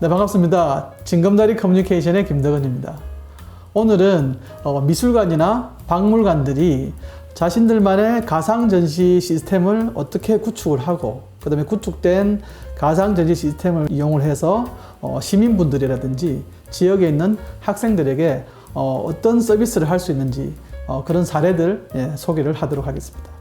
네, 반갑습니다. 징검다리 커뮤니케이션의 김덕은입니다. 오늘은 미술관이나 박물관들이 자신들만의 가상전시 시스템을 어떻게 구축을 하고, 그 다음에 구축된 가상전시 시스템을 이용을 해서 시민분들이라든지 지역에 있는 학생들에게 어떤 서비스를 할 수 있는지 그런 사례들 소개를 하도록 하겠습니다.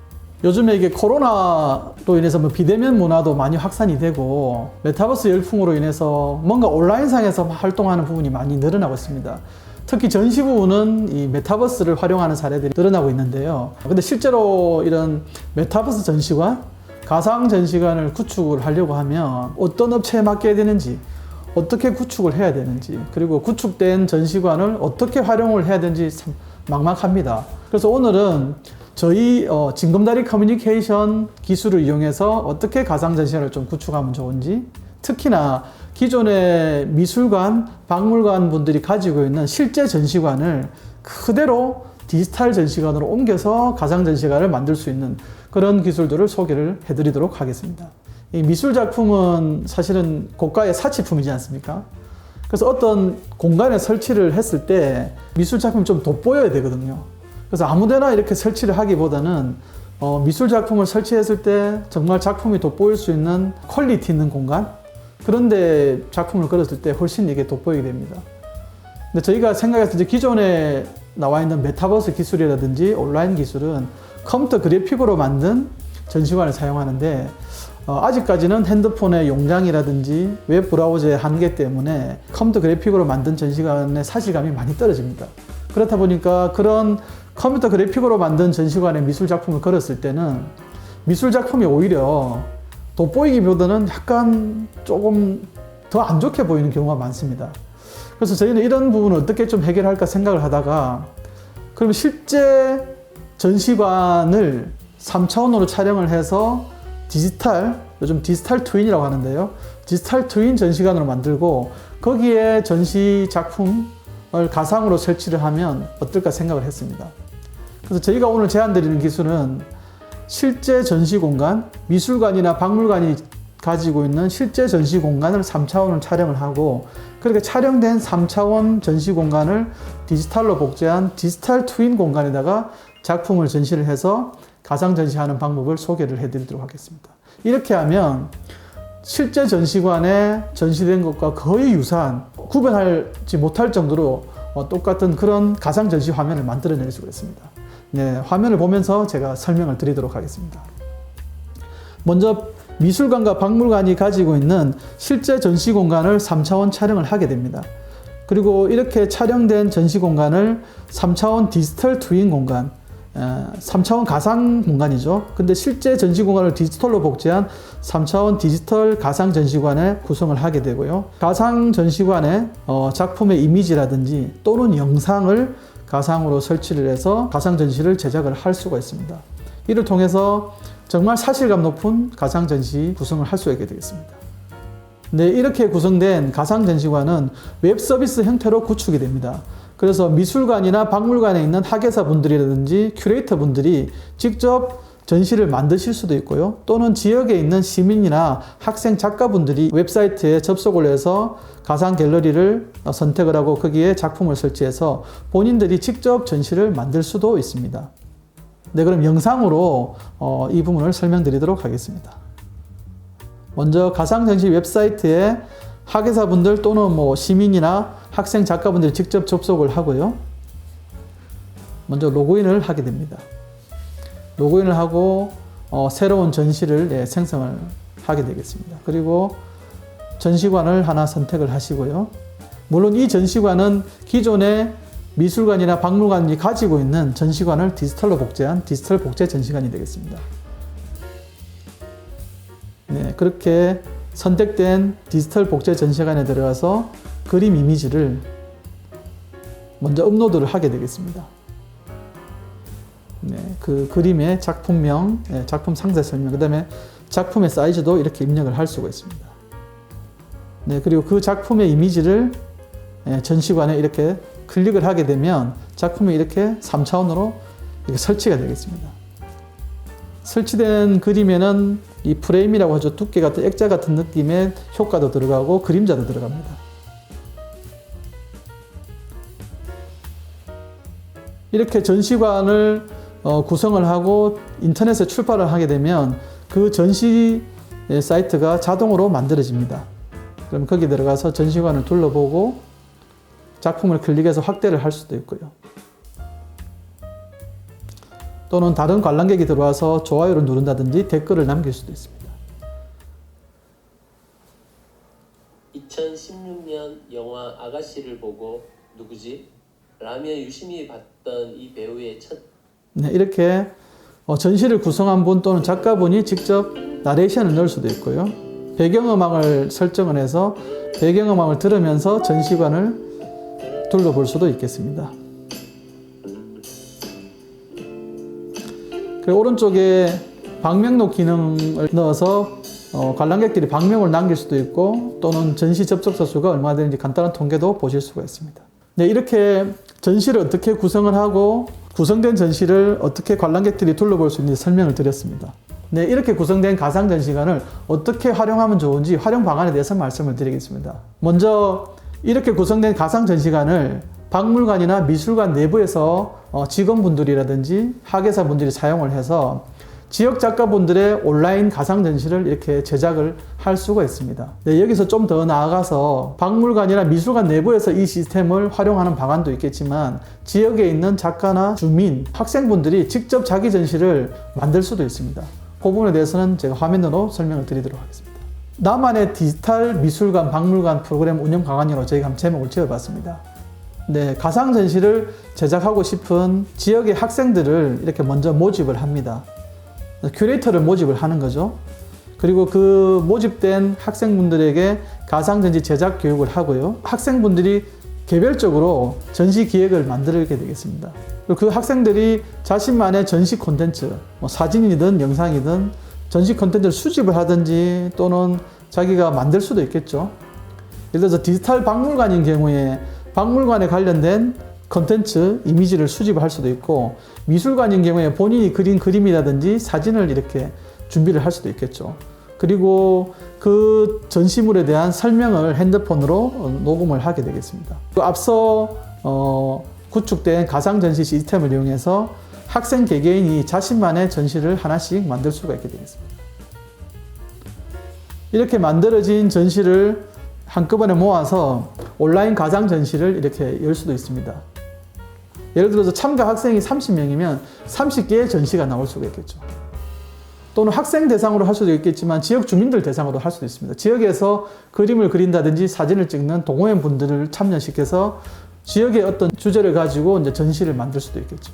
요즘에 이게 코로나로 인해서 비대면 문화도 많이 확산이 되고 메타버스 열풍으로 인해서 뭔가 온라인상에서 활동하는 부분이 많이 늘어나고 있습니다. 특히 전시 부분은 이 메타버스를 활용하는 사례들이 늘어나고 있는데요. 근데 실제로 이런 메타버스 전시관, 가상 전시관을 구축을 하려고 하면 어떤 업체에 맡겨야 되는지, 어떻게 구축을 해야 되는지, 그리고 구축된 전시관을 어떻게 활용을 해야 되는지 참 막막합니다. 그래서 오늘은 저희 징검다리 커뮤니케이션 기술을 이용해서 어떻게 가상 전시관을 좀 구축하면 좋은지, 특히나 기존의 미술관, 박물관 분들이 가지고 있는 실제 전시관을 그대로 디지털 전시관으로 옮겨서 가상 전시관을 만들 수 있는 그런 기술들을 소개를 해드리도록 하겠습니다. 이 미술 작품은 사실은 고가의 사치품이지 않습니까? 그래서 어떤 공간에 설치를 했을 때 미술 작품이 좀 돋보여야 되거든요. 그래서 아무데나 이렇게 설치를 하기보다는 미술 작품을 설치했을 때 정말 작품이 돋보일 수 있는 퀄리티 있는 공간, 그런데 작품을 걸었을 때 훨씬 이게 돋보이게 됩니다. 근데 저희가 생각했을 때 기존에 나와 있는 메타버스 기술이라든지 온라인 기술은 컴퓨터 그래픽으로 만든 전시관을 사용하는데 아직까지는 핸드폰의 용량이라든지 웹 브라우저의 한계 때문에 컴퓨터 그래픽으로 만든 전시관의 사실감이 많이 떨어집니다. 그렇다 보니까 그런 컴퓨터 그래픽으로 만든 전시관에 미술 작품을 걸었을 때는 미술 작품이 오히려 돋보이기보다는 약간 조금 더 안 좋게 보이는 경우가 많습니다. 그래서 저희는 이런 부분을 어떻게 좀 해결할까 생각을 하다가, 그럼 실제 전시관을 3차원으로 촬영을 해서 요즘 디지털 트윈이라고 하는데요. 디지털 트윈 전시관으로 만들고 거기에 전시 작품을 가상으로 설치를 하면 어떨까 생각을 했습니다. 그래서 저희가 오늘 제안드리는 기술은 실제 전시 공간, 미술관이나 박물관이 가지고 있는 실제 전시 공간을 3차원을 촬영을 하고, 그렇게 촬영된 3차원 전시 공간을 디지털로 복제한 디지털 트윈 공간에다가 작품을 전시를 해서 가상 전시하는 방법을 소개를 해드리도록 하겠습니다. 이렇게 하면 실제 전시관에 전시된 것과 거의 유사한, 구별하지 못할 정도로 똑같은 그런 가상 전시 화면을 만들어낼 수가 있습니다. 네, 화면을 보면서 제가 설명을 드리도록 하겠습니다. 먼저 미술관과 박물관이 가지고 있는 실제 전시 공간을 3차원 촬영을 하게 됩니다. 그리고 이렇게 촬영된 전시 공간을 3차원 디지털 트윈 공간, 3차원 가상 공간이죠. 근데 실제 전시 공간을 디지털로 복제한 3차원 디지털 가상 전시관에 구성을 하게 되고요. 가상 전시관에 작품의 이미지라든지 또는 영상을 가상으로 설치를 해서 가상 전시를 제작을 할 수가 있습니다. 이를 통해서 정말 사실감 높은 가상 전시 구성을 할 수 있게 되겠습니다. 네, 이렇게 구성된 가상 전시관은 웹 서비스 형태로 구축이 됩니다. 그래서 미술관이나 박물관에 있는 학예사 분들이라든지 큐레이터 분들이 직접 전시를 만드실 수도 있고요. 또는 지역에 있는 시민이나 학생 작가분들이 웹사이트에 접속을 해서 가상 갤러리를 선택을 하고 거기에 작품을 설치해서 본인들이 직접 전시를 만들 수도 있습니다. 네, 그럼 영상으로 이 부분을 설명드리도록 하겠습니다. 먼저 가상 전시 웹사이트에 학예사분들 또는 시민이나 학생 작가분들이 직접 접속을 하고요. 먼저 로그인을 하게 됩니다. 로그인을 하고 새로운 전시를 생성을 하게 되겠습니다. 그리고 전시관을 하나 선택을 하시고요. 물론 이 전시관은 기존의 미술관이나 박물관이 가지고 있는 전시관을 디지털로 복제한 디지털 복제 전시관이 되겠습니다. 네, 그렇게 선택된 디지털 복제 전시관에 들어가서 그림 이미지를 먼저 업로드를 하게 되겠습니다. 네, 그 그림의 작품명, 작품 상세 설명, 그 다음에 작품의 사이즈도 이렇게 입력을 할 수가 있습니다. 네, 그리고 그 작품의 이미지를 전시관에 이렇게 클릭을 하게 되면 작품이 이렇게 3차원으로 이렇게 설치가 되겠습니다. 설치된 그림에는 이 프레임이라고 하죠. 두께 같은 액자 같은 느낌의 효과도 들어가고 그림자도 들어갑니다. 이렇게 전시관을 구성을 하고 인터넷에 출발을 하게 되면 그 전시 사이트가 자동으로 만들어집니다. 그럼 거기 들어가서 전시관을 둘러보고 작품을 클릭해서 확대를 할 수도 있고요. 또는 다른 관람객이 들어와서 좋아요를 누른다든지 댓글을 남길 수도 있습니다. 2016년 영화 아가씨를 보고 누구지? 라며 유심히 봤던 이 배우의 첫 네, 이렇게 전시를 구성한 분 또는 작가분이 직접 나레이션을 넣을 수도 있고요. 배경음악을 설정을 해서 배경음악을 들으면서 전시관을 둘러볼 수도 있겠습니다. 그리고 오른쪽에 방명록 기능을 넣어서 관람객들이 방명을 남길 수도 있고 또는 전시 접속자 수가 얼마나 되는지 간단한 통계도 보실 수가 있습니다. 네, 이렇게 전시를 어떻게 구성을 하고 구성된 전시를 어떻게 관람객들이 둘러볼 수 있는지 설명을 드렸습니다. 네, 이렇게 구성된 가상 전시관을 어떻게 활용하면 좋은지 활용 방안에 대해서 말씀을 드리겠습니다. 먼저 이렇게 구성된 가상 전시관을 박물관이나 미술관 내부에서 직원분들이라든지 학예사분들이 사용을 해서 지역 작가분들의 온라인 가상 전시를 이렇게 제작을 할 수가 있습니다. 네, 여기서 좀 더 나아가서 박물관이나 미술관 내부에서 이 시스템을 활용하는 방안도 있겠지만 지역에 있는 작가나 주민, 학생분들이 직접 자기 전시를 만들 수도 있습니다. 그 부분에 대해서는 제가 화면으로 설명을 드리도록 하겠습니다. 나만의 디지털 미술관, 박물관 프로그램 운영 강화으로 저희가 한번 제목을 지어봤습니다. 네, 가상 전시를 제작하고 싶은 지역의 학생들을 이렇게 먼저 모집을 합니다. 큐레이터를 모집을 하는 거죠. 그리고 그 모집된 학생분들에게 가상전시 제작 교육을 하고요. 학생분들이 개별적으로 전시 기획을 만들게 되겠습니다. 그리고 그 학생들이 자신만의 전시 콘텐츠, 사진이든 영상이든 전시 콘텐츠를 수집을 하든지 또는 자기가 만들 수도 있겠죠. 예를 들어서 디지털 박물관인 경우에 박물관에 관련된 콘텐츠, 이미지를 수집할 수도 있고 미술관인 경우에 본인이 그린 그림이라든지 사진을 이렇게 준비를 할 수도 있겠죠. 그리고 그 전시물에 대한 설명을 핸드폰으로 녹음을 하게 되겠습니다. 앞서 구축된 가상 전시 시스템을 이용해서 학생 개개인이 자신만의 전시를 하나씩 만들 수가 있게 되겠습니다. 이렇게 만들어진 전시를 한꺼번에 모아서 온라인 가상 전시를 이렇게 열 수도 있습니다. 예를 들어서 참가 학생이 30명이면 30개의 전시가 나올 수가 있겠죠. 또는 학생 대상으로 할 수도 있겠지만 지역 주민들 대상으로 할 수도 있습니다. 지역에서 그림을 그린다든지 사진을 찍는 동호인 분들을 참여시켜서 지역의 어떤 주제를 가지고 이제 전시를 만들 수도 있겠죠.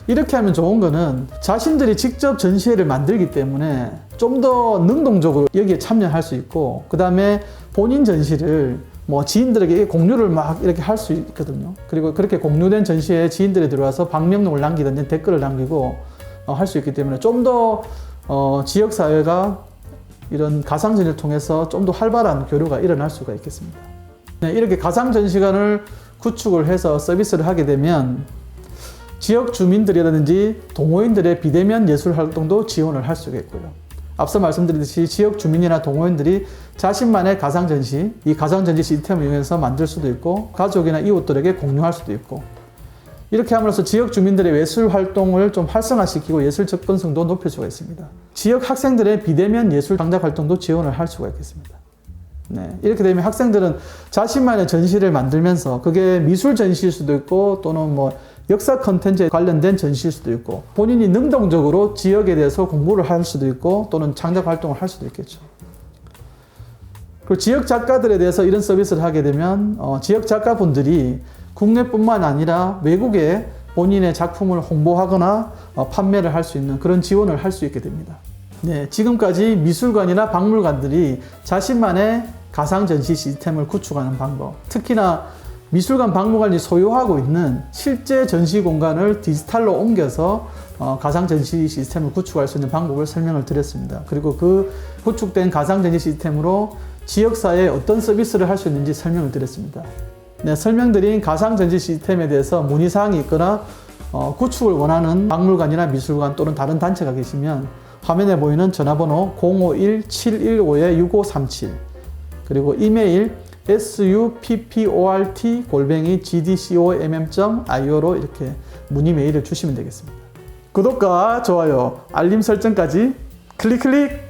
이렇게 하면 좋은 거는 자신들이 직접 전시회를 만들기 때문에 좀 더 능동적으로 여기에 참여할 수 있고, 그 다음에 본인 전시를 지인들에게 공유를 막 이렇게 할 수 있거든요. 그리고 그렇게 공유된 전시회에 지인들이 들어와서 방명록을 남기든지 댓글을 남기고 할 수 있기 때문에 좀 더 지역사회가 이런 가상전시를 통해서 좀 더 활발한 교류가 일어날 수가 있겠습니다. 네, 이렇게 가상전시관을 구축을 해서 서비스를 하게 되면 지역 주민들이라든지 동호인들의 비대면 예술 활동도 지원을 할 수가 있고요. 앞서 말씀드렸듯이 지역 주민이나 동호인들이 자신만의 가상전시, 이 가상전시 시스템을 이용해서 만들 수도 있고 가족이나 이웃들에게 공유할 수도 있고, 이렇게 함으로써 지역 주민들의 예술 활동을 좀 활성화시키고 예술 접근성도 높일 수가 있습니다. 지역 학생들의 비대면 예술 창작 활동도 지원을 할 수가 있겠습니다. 네, 이렇게 되면 학생들은 자신만의 전시를 만들면서 그게 미술 전시일 수도 있고 또는 역사 컨텐츠에 관련된 전시일 수도 있고 본인이 능동적으로 지역에 대해서 공부를 할 수도 있고 또는 창작 활동을 할 수도 있겠죠. 그리고 지역 작가들에 대해서 이런 서비스를 하게 되면 지역 작가분들이 국내뿐만 아니라 외국에 본인의 작품을 홍보하거나 판매를 할 수 있는 그런 지원을 할 수 있게 됩니다. 네, 지금까지 미술관이나 박물관들이 자신만의 가상전시 시스템을 구축하는 방법, 특히나 미술관, 박물관이 소유하고 있는 실제 전시 공간을 디지털로 옮겨서 가상전시 시스템을 구축할 수 있는 방법을 설명을 드렸습니다. 그리고 그 구축된 가상전시 시스템으로 지역사회에 어떤 서비스를 할 수 있는지 설명을 드렸습니다. 네, 설명드린 가상전시 시스템에 대해서 문의사항이 있거나 구축을 원하는 박물관이나 미술관 또는 다른 단체가 계시면 화면에 보이는 전화번호 051-715-6537 그리고 이메일 support@gdcomm.io로 이렇게 문의 메일을 주시면 되겠습니다. 구독과 좋아요, 알림 설정까지 클릭 클릭!